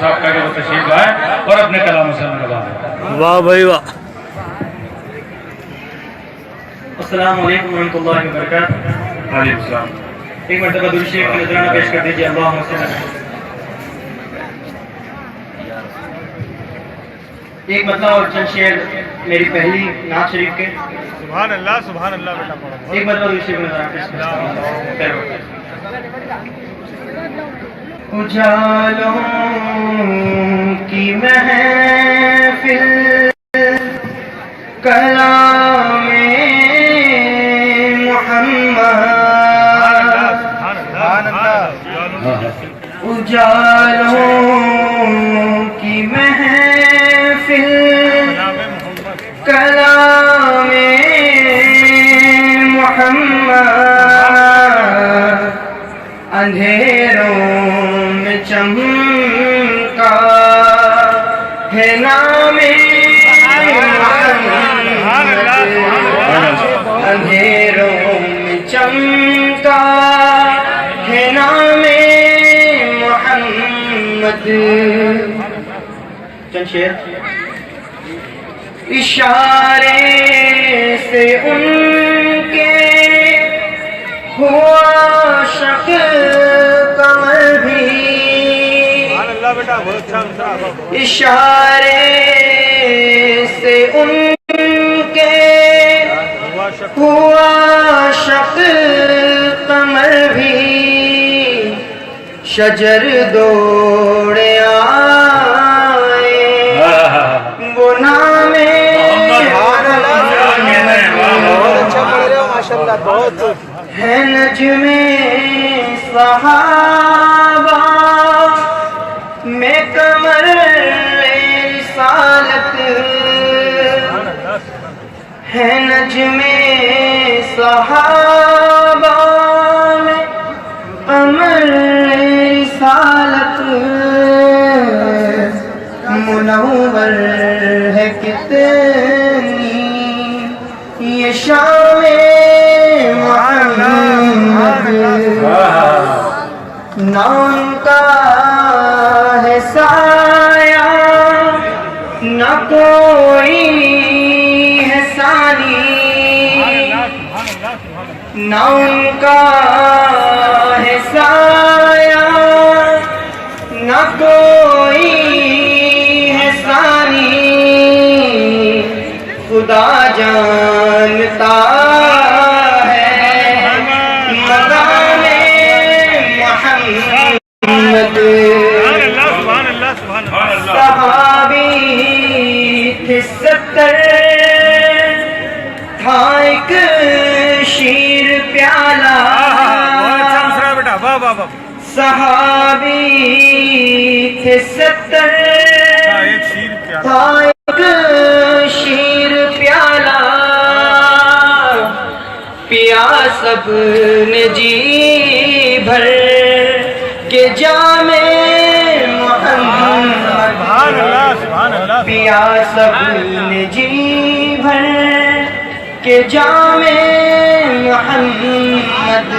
صاحب کا کہ وہ تشریف لائیں اور اپنے کلام سے نوازیں۔ واہ بھائی واہ۔ السلام علیکم ورحمۃ اللہ وبرکاتہ۔ وعلیکم السلام۔ ایک مرتبہ درود شریف کا نذرانہ پیش کر دیجیے۔ اللہم صل علی۔ ایک مطلب اور چند شعر میری پہلی نعت شریف کے۔ سبحان اللہ بیٹا پڑھو۔ ایک مرتبہ درود شریف کا نذرانہ پیش کر دیجیے۔ اجالوں کی محفل کلام محمد، اجالوں کی محفل کلام محمد، اندھیروں میں چمکا ہے نام محمد، اندھیروں میں چمکا ہے نام محمد۔ چند شعر۔ اشارے سے ان کے ہوا شک کمر بھی، اشارے سے ان کے ہوا شک کمر بھی، شجر دوڑے آئے وہ نام ہے نجم صحابہ میں کمر رسالت، ہے نجم صحابہ میں کمر رسالت، منور ہے کتنی یہ شام محمد، نہ ان کا ہے سایہ نہ کوئی ہے ثانی، نہ ان کا ہے سایہ نہ کوئی ہے ثانی، خدا جانتا صحابی تھے 70 تھا ایک شیر پیالہ، صحابی تھے 70 تھا ایک شیر پیالہ، پیا سب نے جی بھر کے جام محمد، پیا سب نے جی بھر کے جام محمد،